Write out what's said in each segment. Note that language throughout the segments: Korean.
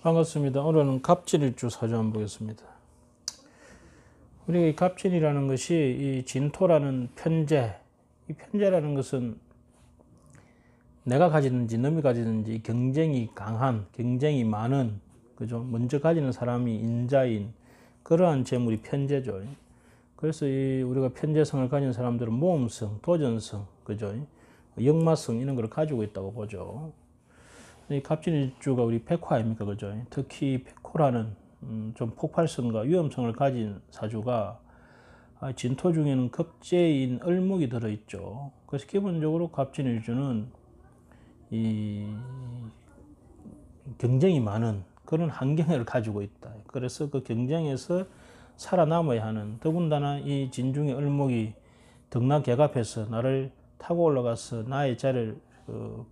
반갑습니다. 오늘은 갑진일주 사주 한번 보겠습니다. 우리가 이 갑진이라는 것이 이 진토라는 편재, 이 편재라는 것은 내가 가지는지 남이 가지는지 경쟁이 강한, 경쟁이 많은, 그죠? 먼저 가지는 사람이 인자인 그러한 재물이 편재죠. 그래서 우리가 편재성을 가진 사람들은 모험성, 도전성, 그죠? 역마성 이런 걸 가지고 있다고 보죠. 이 갑진일주가 우리 백호 아닙니까, 그죠? 특히 백호라는 좀 폭발성과 위험성을 가진 사주가 진토 중에는 급제인 을목이 들어있죠. 그래서 기본적으로 갑진일주는 이 경쟁이 많은 그런 환경을 가지고 있다. 그래서 그 경쟁에서 살아남아야 하는, 더군다나 이 진중의 을목이 등락개갑해서 나를 타고 올라가서 나의 자리를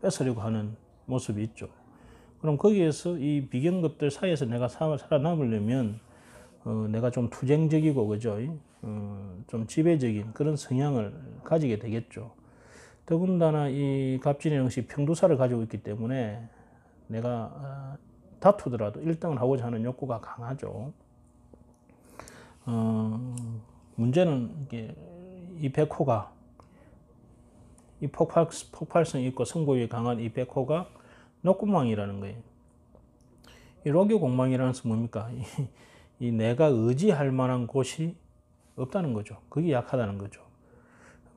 뺏으려고 하는 모습이 있죠. 그럼 거기에서 이 비경급들 사이에서 내가 살아남으려면 내가 좀 투쟁적이고, 그죠? 좀 지배적인 그런 성향을 가지게 되겠죠. 더군다나 이 갑진이라는 것이 평두사를 가지고 있기 때문에 내가 다투더라도 1등을 하고자 하는 욕구가 강하죠. 문제는 이게 이 백호가 이 폭발성이 있고 승부욕이 강한 이 백호가 녹구망이라는 거예요. 이 로교공망이라는 것은 뭡니까? 이 내가 의지할 만한 곳이 없다는 거죠. 그게 약하다는 거죠.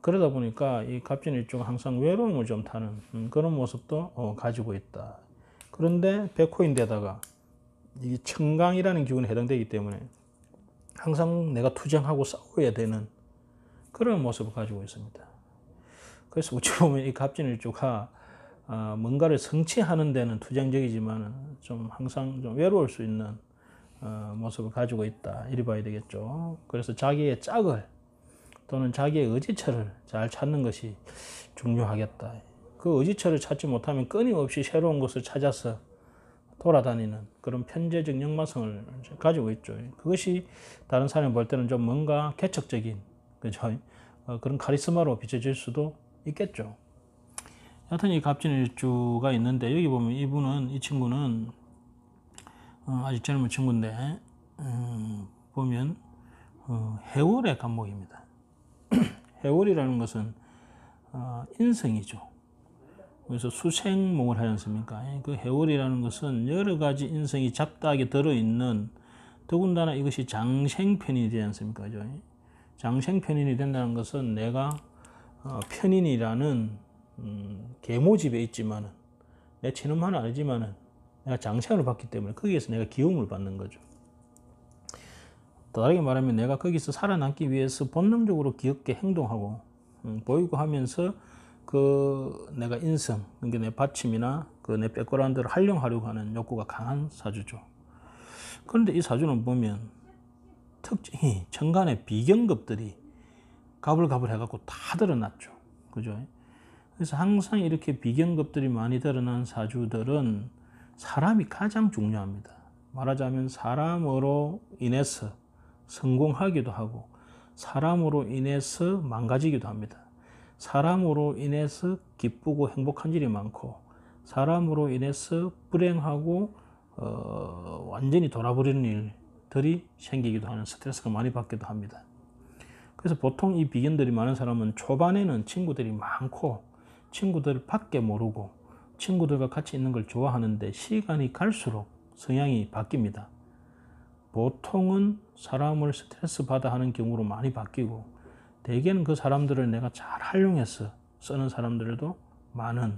그러다 보니까 이 갑진일주가 항상 외로움을 좀 타는 그런 모습도 가지고 있다. 그런데 백호인데다가 이 청강이라는 기운에 해당되기 때문에 항상 내가 투쟁하고 싸워야 되는 그런 모습을 가지고 있습니다. 그래서 어찌 보면 이 갑진일주가 뭔가를 성취하는 데는 투쟁적이지만 좀 항상 좀 외로울 수 있는 모습을 가지고 있다, 이리 봐야 되겠죠. 그래서 자기의 짝을 또는 자기의 의지처를 잘 찾는 것이 중요하겠다. 그 의지처를 찾지 못하면 끊임없이 새로운 것을 찾아서 돌아다니는 그런 편재적 역마성을 가지고 있죠. 그것이 다른 사람이 볼 때는 좀 뭔가 개척적인, 그죠? 그런 카리스마로 비춰질 수도 있겠죠. 여하튼 이 갑진일주가 있는데, 여기 보면 이 친구는 아직 젊은 친구인데 보면 해월의 간목입니다. 해월이라는 것은 인성이죠. 그래서 수생목을 하지 않습니까? 그 해월이라는 것은 여러 가지 인성이 잡다하게 들어있는, 더군다나 이것이 장생편인이 되지 않습니까? 그죠? 장생편인이 된다는 것은 내가 편인이라는 계모집에 있지만은 내 친엄마는 아니지만은 내가 장생을 받기 때문에 거기에서 내가 기움을 받는 거죠. 다르게 말하면 내가 거기서 살아남기 위해서 본능적으로 귀엽게 행동하고 보이고 하면서 그 내가 인성, 그러니까 내 받침이나 그 내 백그라운드를 활용하려고 하는 욕구가 강한 사주죠. 그런데 이 사주는 보면 특징이 천간에 비경급들이 가불가불 해갖고 다 드러났죠. 그죠? 그래서 항상 이렇게 비경급들이 많이 드러난 사주들은 사람이 가장 중요합니다. 말하자면 사람으로 인해서 성공하기도 하고 사람으로 인해서 망가지기도 합니다. 사람으로 인해서 기쁘고 행복한 일이 많고 사람으로 인해서 불행하고 완전히 돌아버리는 일들이 생기기도 하는, 스트레스가 많이 받기도 합니다. 그래서 보통 이 비견들이 많은 사람은 초반에는 친구들이 많고 친구들 밖에 모르고 친구들과 같이 있는 걸 좋아하는데 시간이 갈수록 성향이 바뀝니다. 보통은 사람을 스트레스 받아 하는 경우로 많이 바뀌고, 대개는 그 사람들을 내가 잘 활용해서 쓰는 사람들도 많은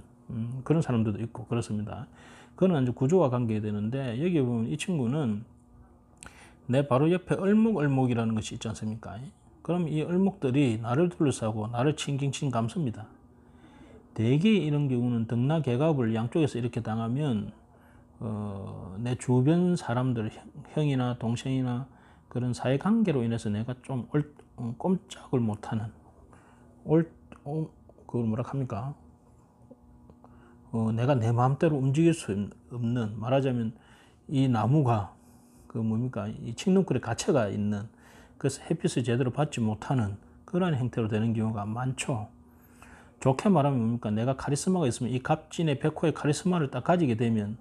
그런 사람들도 있고 그렇습니다. 그건 이제 구조와 관계되는데, 여기 보면 이 친구는 내 바로 옆에 을목이라는 것이 있지 않습니까? 그럼 이 을목들이 나를 둘러싸고 나를 칭칭칭 감습니다. 대개 이런 경우는 등락개갑을 양쪽에서 이렇게 당하면 내 주변 사람들, 형이나 동생이나 그런 사회관계로 인해서 내가 좀 꼼짝을 못하는, 그걸 뭐라 합니까? 내가 내 마음대로 움직일 수 없는, 말하자면 이 나무가 그 뭡니까? 이 칡눈쿨에 갇혀가 있는, 그래서 햇빛을 제대로 받지 못하는 그러한 형태로 되는 경우가 많죠. 좋게 말하면 뭡니까? 내가 카리스마가 있으면 이 갑진의 백호의 카리스마를 딱 가지게 되면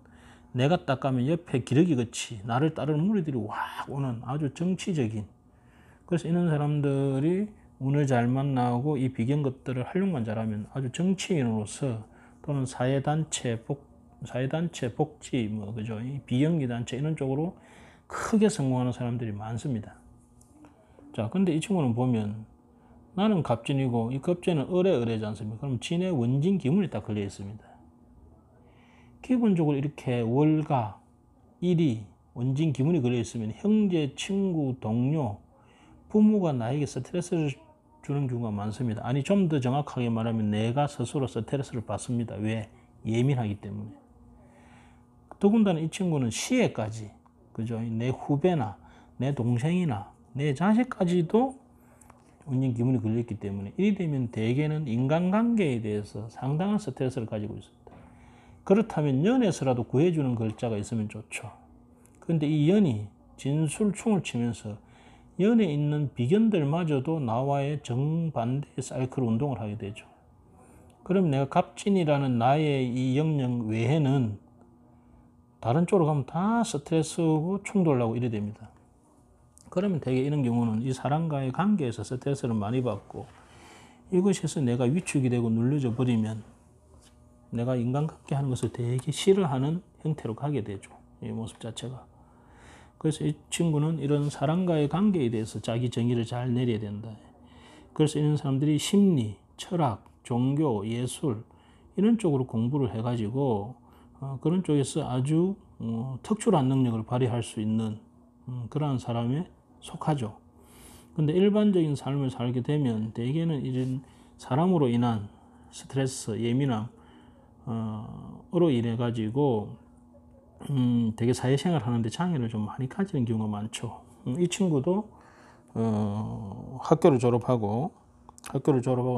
내가 딱 가면 옆에 기러기 같이 나를 따르는 무리들이 확 오는 아주 정치적인, 그래서 이런 사람들이 운을 잘 만나고 이 비경 것들을 활용만 잘하면 아주 정치인으로서 또는 사회단체 복지 뭐 그죠, 이 비영리 단체 이런 쪽으로 크게 성공하는 사람들이 많습니다. 자, 근데 이 친구는 보면 나는 갑진이고 이 겁재는 을이지 않습니까? 그럼 진의 원진 기문이 딱 걸려 있습니다. 기본적으로 이렇게 월가, 일이 원진 기문이 걸려 있으면 형제, 친구, 동료, 부모가 나에게 스트레스를 주는 경우가 많습니다. 아니, 좀 더 정확하게 말하면 내가 스스로 스트레스를 받습니다. 왜? 예민하기 때문에. 더군다나 이 친구는 시에까지, 그죠? 내 후배나 내 동생이나 내 자식까지도 원진 기문이 걸려있기 때문에 이리 되면 대개는 인간관계에 대해서 상당한 스트레스를 가지고 있습니다. 그렇다면 연에서라도 구해주는 글자가 있으면 좋죠. 그런데 이 연이 진술충을 치면서 연에 있는 비견들마저도 나와의 정반대의 사이클 운동을 하게 되죠. 그럼 내가 갑진이라는 나의 이 영역 외에는 다른 쪽으로 가면 다 스트레스고 충돌하고 이래 됩니다. 그러면 대개 이런 경우는 이 사람과의 관계에서 스트레스를 많이 받고 이것에서 내가 위축이 되고 눌려져 버리면 내가 인간관계 하는 것을 되게 싫어하는 형태로 가게 되죠. 이 모습 자체가. 그래서 이 친구는 이런 사람과의 관계에 대해서 자기 정의를 잘 내려야 된다. 그래서 이런 사람들이 심리, 철학, 종교, 예술 이런 쪽으로 공부를 해가지고 그런 쪽에서 아주 특출한 능력을 발휘할 수 있는 그러한 사람에 속하죠. 근데 일반적인 삶을 살게 되면 대개는 이런 사람으로 인한 스트레스, 예민함으로 인해 가지고 되게 사회생활 하는데 장애를 좀 많이 가지는 경우가 많죠. 이 친구도 학교를 졸업하고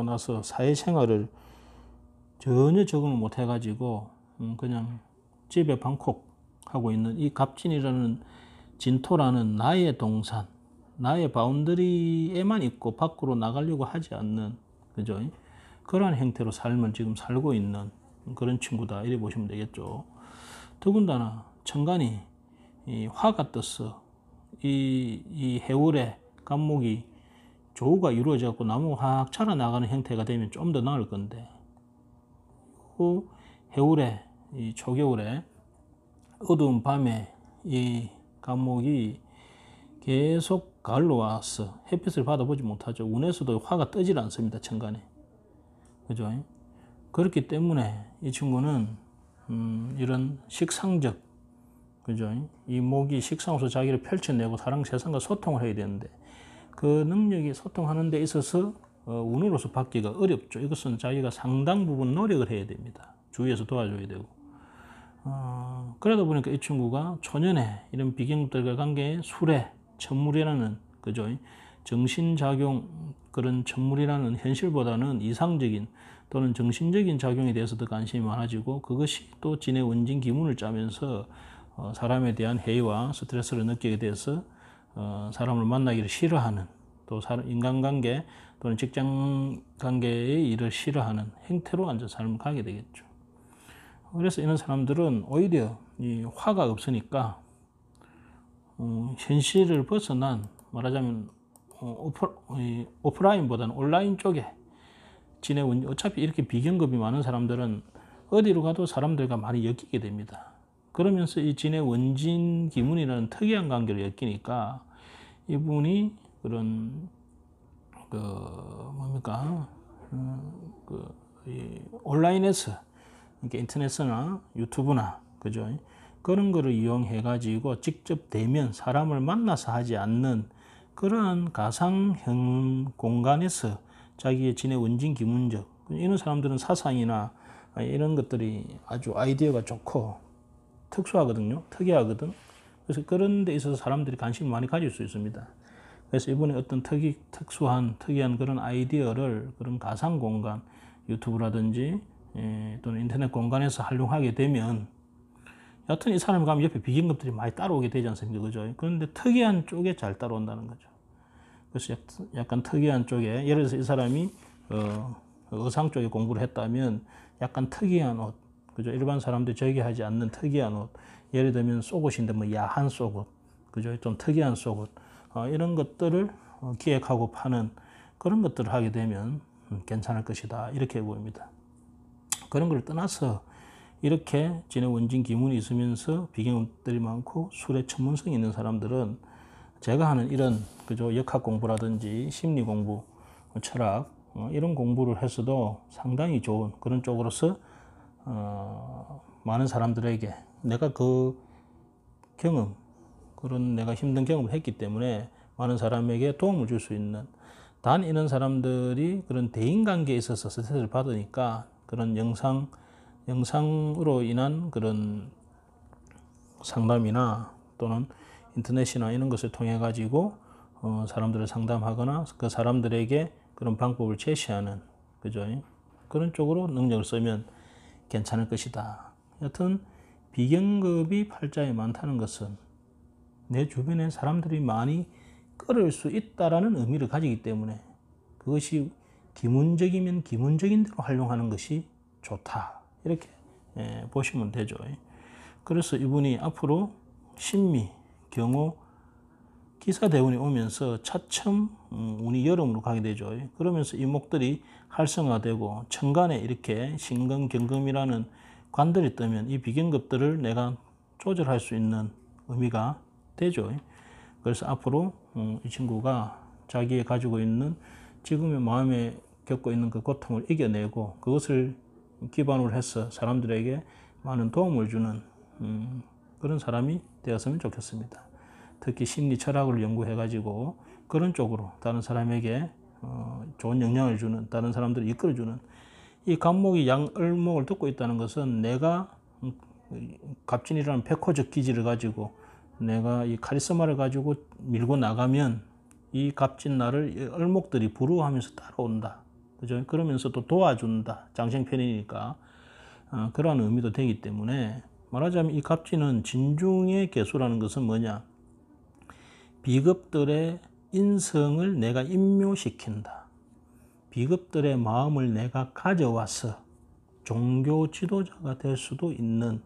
나서 사회생활을 전혀 적응을 못 해가지고 그냥 집에 방콕 하고 있는 이 갑진이라는 진토라는 나의 동산, 나의 바운더리에만 있고 밖으로 나가려고 하지 않는, 그죠? 그러한 형태로 삶을 지금 살고 있는 그런 친구다, 이래 보시면 되겠죠. 더군다나 천간이 이 화가 떠서 이 해월에 간목이 조우가 이루어져서 나무가 확 자라나가는 형태가 되면 좀 더 나을 건데, 그 해월에 이 초겨울에 어두운 밤에 이 간목이 계속 가을로 와서 햇빛을 받아보지 못하죠. 운에서도 화가 뜨질 않습니다, 천간에. 그죠? 그렇기 때문에 이 친구는 이런 식상적, 그죠? 이 목이 식상으로서 자기를 펼쳐내고 사람 세상과 소통을 해야 되는데 그 능력이 소통하는 데 있어서 운으로서 받기가 어렵죠. 이것은 자기가 상당 부분 노력을 해야 됩니다. 주위에서 도와줘야 되고. 그러다 보니까 이 친구가 초년에 이런 비경들과 관계에 술에 천물이라는, 그죠? 정신작용, 그런 천물이라는 현실보다는 이상적인 또는 정신적인 작용에 대해서 더 관심이 많아지고 그것이 또 진의 원진 기문을 짜면서 사람에 대한 해이와 스트레스를 느끼게 돼서 사람을 만나기를 싫어하는, 또 인간관계 또는 직장관계의 일을 싫어하는 형태로 앉아 삶을 가게 되겠죠. 그래서 이런 사람들은 오히려 이 화가 없으니까 현실을 벗어난, 말하자면 오프라인보다는 온라인 쪽에 지내온, 어차피 이렇게 비경급이 많은 사람들은 어디로 가도 사람들과 많이 엮이게 됩니다. 그러면서 이 진의 원진 기문이라는 특이한 관계를 엮이니까 이분이 그런 온라인에서, 그러니까 인터넷이나 유튜브나, 그죠? 그런 거를 이용해 가지고 직접 대면 사람을 만나서 하지 않는 그러한 가상형 공간에서 자기의 진의 원진 기문적, 이런 사람들은 사상이나 이런 것들이 아주 아이디어가 좋고 특수하거든요. 특이하거든. 그래서 그런 데 있어서 사람들이 관심을 많이 가질 수 있습니다. 그래서 이번에 어떤 특이한 그런 아이디어를 그런 가상 공간, 유튜브라든지 또는 인터넷 공간에서 활용하게 되면 여튼 이 사람이 가면 옆에 비경급들이 많이 따라오게 되지 않습니까? 그죠? 그런데 특이한 쪽에 잘 따라온다는 거죠. 그래서 약간 특이한 쪽에, 예를 들어서 이 사람이 의상 쪽에 공부를 했다면 약간 특이한 옷, 그죠? 일반 사람들이 저기 하지 않는 특이한 옷, 예를 들면 속옷인데 뭐 야한 속옷, 그죠? 좀 특이한 속옷, 이런 것들을 기획하고 파는 그런 것들을 하게 되면 괜찮을 것이다. 이렇게 보입니다. 그런 걸 떠나서 이렇게 진해 원진 기문이 있으면서 비경험들이 많고 술의 전문성이 있는 사람들은 제가 하는 이런 그죠 역학 공부라든지 심리 공부, 철학 이런 공부를 해서도 상당히 좋은 그런 쪽으로서 많은 사람들에게 내가 그 경험 그런 내가 힘든 경험을 했기 때문에 많은 사람에게 도움을 줄 수 있는 단 이런 사람들이 그런 대인관계에 있어서 스트레스를 받으니까 그런 영상으로 인한 그런 상담이나 또는 인터넷이나 이런 것을 통해 가지고 사람들을 상담하거나 그 사람들에게 그런 방법을 제시하는 그죠? 그런 쪽으로 능력을 쓰면 괜찮을 것이다. 여튼 비경급이 팔자에 많다는 것은 내 주변에 사람들이 많이 끌을 수 있다라는 의미를 가지기 때문에 그것이 기문적이면 기문적인 대로 활용하는 것이 좋다. 이렇게 보시면 되죠. 그래서 이분이 앞으로 신미, 경호, 기사대운이 오면서 차츰 운이 여름으로 가게 되죠. 그러면서 이 목들이 활성화되고 천간에 이렇게 신금, 경금이라는 관들이 뜨면 이 비경급들을 내가 조절할 수 있는 의미가 되죠. 그래서 앞으로 이 친구가 자기가 가지고 있는 지금의 마음에 겪고 있는 그 고통을 이겨내고 그것을 기반으로 해서 사람들에게 많은 도움을 주는 그런 사람이 되었으면 좋겠습니다. 특히 심리 철학을 연구해 가지고 그런 쪽으로 다른 사람에게 좋은 영향을 주는 다른 사람들을 이끌어주는 이 갑목이 양을목을 듣고 있다는 것은 내가 갑진이라는 백호적 기질을 가지고 내가 이 카리스마를 가지고 밀고 나가면 이 갑진 나를 을목들이 부러워하면서 따라온다. 그죠? 그러면서 또 도와준다. 장생편이니까. 그러한 의미도 되기 때문에 말하자면 이 갑진은 진중의 개수라는 것은 뭐냐? 비급들의 인성을 내가 임묘시킨다. 비급들의 마음을 내가 가져와서 종교 지도자가 될 수도 있는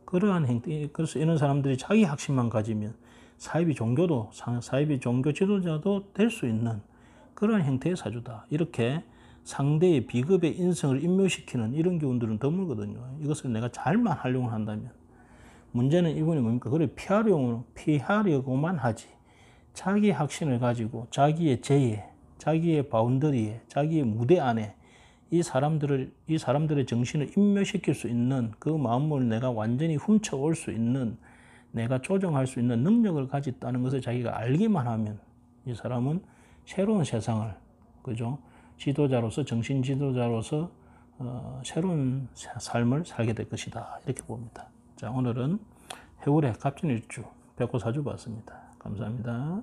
그러한 행태. 그래서 이런 사람들이 자기 확신만 가지면 사이비 종교 지도자도 될 수 있는 그러한 형태의 사주다. 이렇게 상대의 비급의 인성을 임묘시키는 이런 기운들은 드물거든요. 이것을 내가 잘만 활용을 한다면. 문제는 이분이 뭡니까? 그걸 피하려고만 하지. 자기 확신을 가지고 자기의 제에, 자기의 바운더리에, 자기의 무대 안에 이 사람들의 정신을 임묘시킬 수 있는 그 마음을 내가 완전히 훔쳐올 수 있는 내가 조정할 수 있는 능력을 가졌다는 것을 자기가 알기만 하면 이 사람은 새로운 세상을 그죠? 지도자로서 정신 지도자로서 새로운 삶을 살게 될 것이다. 이렇게 봅니다. 자, 오늘은 해울의 갑진일주 백호사주 봤습니다. 감사합니다.